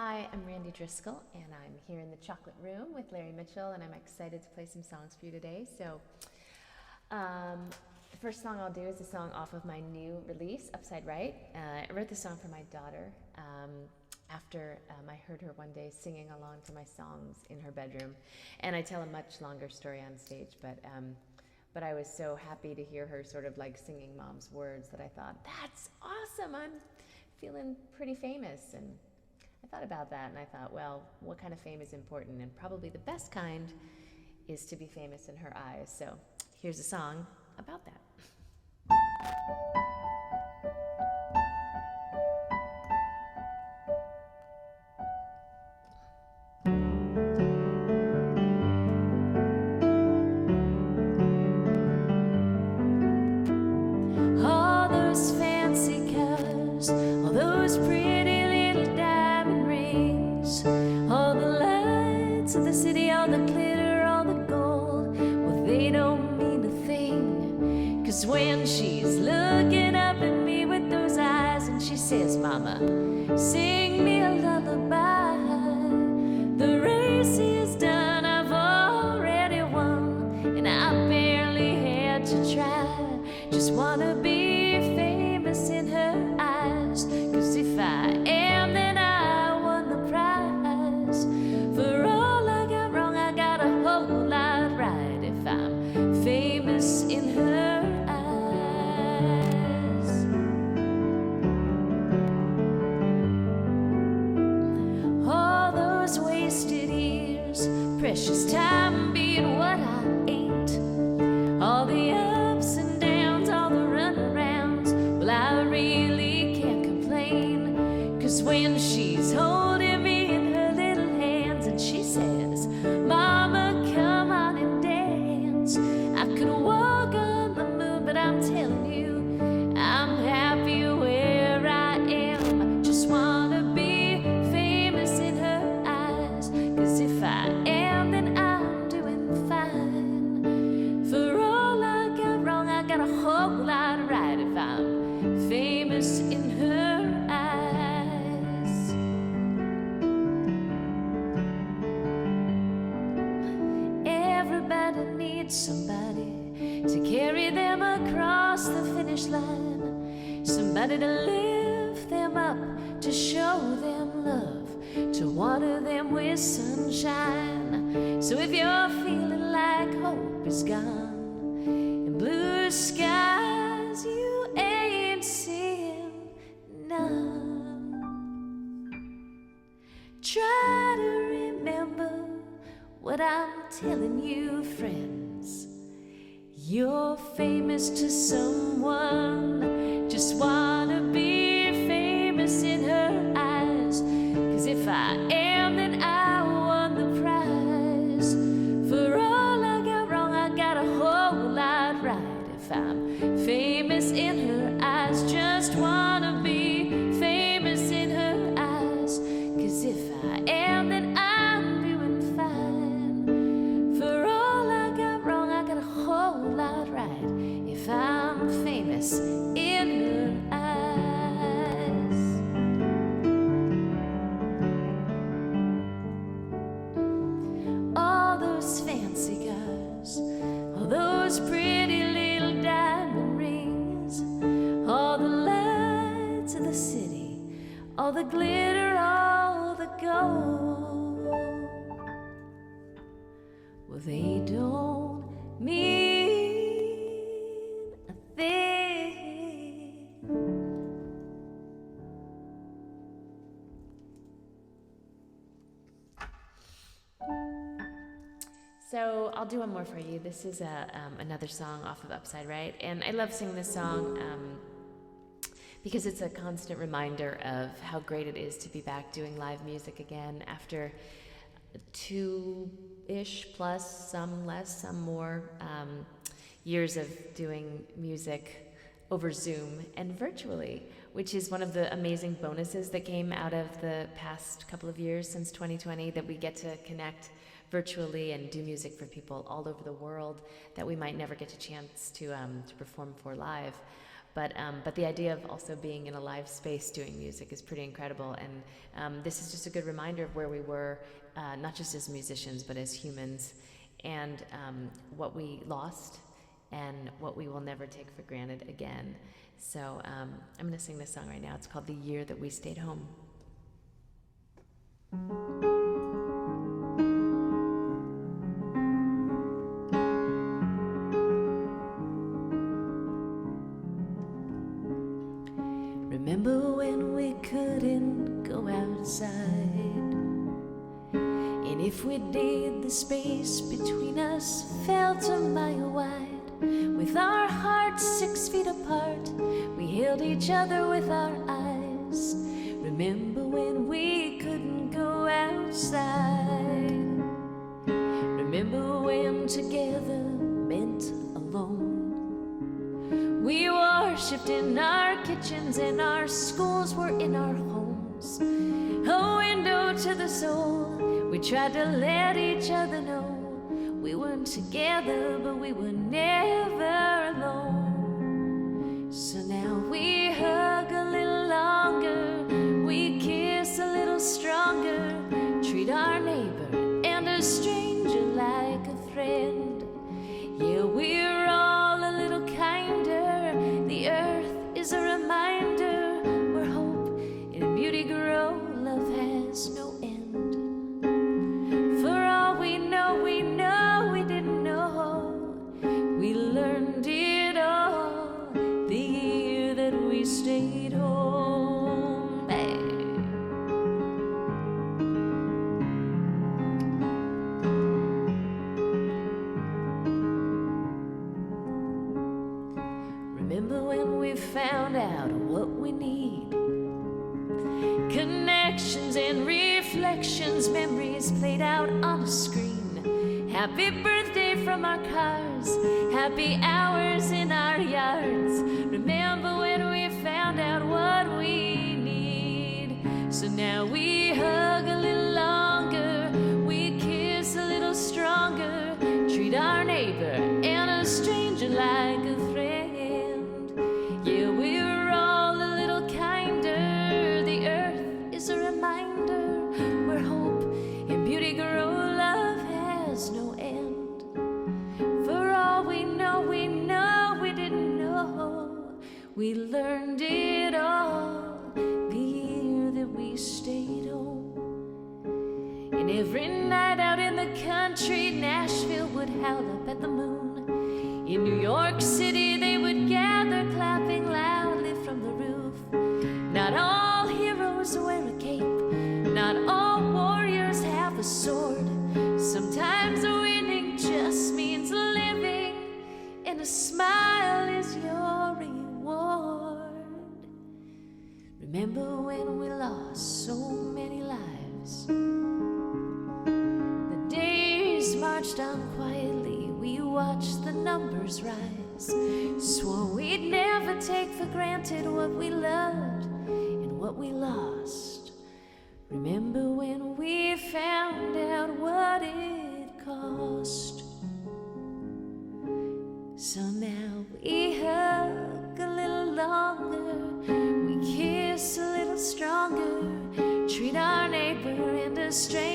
Hi, I'm Randi Driscoll, and I'm here in the Chocolate Room with Larry Mitchell, and I'm excited to play some songs for you today. The first song I'll do is a song off of my new release, Upside Right. I wrote this song for my daughter after I heard her one day singing along to my songs in her bedroom, and I tell a much longer story on stage, but I was so happy to hear her sort of like singing Mom's words that I thought, that's awesome, I'm feeling pretty famous. And I thought about that and I thought, well, what kind of fame is important? And probably the best kind is to be famous in her eyes. So here's a song about that. All those fancy cars, all those pretty little diamond rings, all the lights of the city, all the glitter, all the gold, well, they don't mean a thing. 'Cause when she's looking up at me with those eyes and she says, Mama, sing me a lullaby, the race is done, I've already won, and I barely had to try. Just wanna be famous in her eyes, 'cause if I am, then I won the prize. For all I got wrong, I got a whole lot right if I'm famous in her eyes. All those wasted years, precious time being what I ain't, all the ups and downs, all the runarounds, well, I really can't complain. 'Cause when she's holding me in her little hands and she says, Mama, come on and dance, I could walk on the moon, but I'm telling you, I'm happy where I am. I just wanna be famous in her eyes, 'cause if I am, then I'm doing fine. For all I got wrong, I got a whole lot right if I'm famous in her eyes. Everybody needs somebody to carry them across the finish line, somebody to lift them up, to show them love, to water them with sunshine. So if you're feeling like hope is gone and blue skies you ain't seeing none, try to remember what I'm telling you, friends. You're famous to someone, just wanna be famous in her eyes. 'Cause if I am, then I won the prize. For all I got wrong, I got a whole lot right if I'm famous in her eyes. Just wanna be famous in her eyes. 'Cause if I am, then I'm doing fine. For all I got wrong, I got a whole lot right if I'm famous in her eyes. All those fancy cars, all those pretty little diamond rings, all the lights of the city, all the glitter, all the gold, well, they don't mean a thing. So I'll do one more for you. This is another song off of Upside Right, and I love singing this song because it's a constant reminder of how great it is to be back doing live music again after 2-ish plus, some less, some more, years of doing music over Zoom and virtually, which is one of the amazing bonuses that came out of the past couple of years since 2020, that we get to connect virtually and do music for people all over the world that we might never get a chance to perform for live. But the idea of also being in a live space doing music is pretty incredible, and this is just a good reminder of where we were, not just as musicians, but as humans, and what we lost and what we will never take for granted again. So I'm going to sing this song right now. It's called The Year That We Stayed Home. Remember when we couldn't go outside, and if we did, the space between us felt a mile wide. With our hearts 6 feet apart, we held each other with our eyes. Remember when we couldn't go outside. Remember when together meant alone. We worshipped in our kitchens and our schools were in our homes. A window to the soul. We tried to let each other know we weren't together, but we were never alone. So now we hug a little longer, we kiss a little stronger, treat our neighbor and a stranger like a friend. Yeah, we're all a little kinder. The earth is a reminder where hope and beauty grow. Love has no end. For all we know, we didn't know. We learned it all the year that we stayed home. Hey. Remember when we found out what we need? Connections and reflections, memories played out on a screen. Happy birthday from our cars, happy hours in our yards. Remember when we found out what we need? So now we hug a little longer, we kiss a little stronger, treat our neighbor and a stranger like a friend. Yeah, we're all a little kinder. The earth is a reminder where hope and beauty grow. Love has no end. For all we know, we didn't know. We learned it all the year that we stayed home. And every night out in the country, Nashville would howl up at the moon. In New York City, they would gather, clapping loudly from the roof. Not all heroes wear a cape, not all warriors have a sword. Sometimes winning just means living, and a smile is your reward. Remember when we lost so many lives? The days marched on quietly, we watched the numbers rise. Swore we'd never take for granted what we loved and what we lost. Remember when we found out what it cost? So now we hug a little longer, we kiss a little stronger, treat our neighbor and a stranger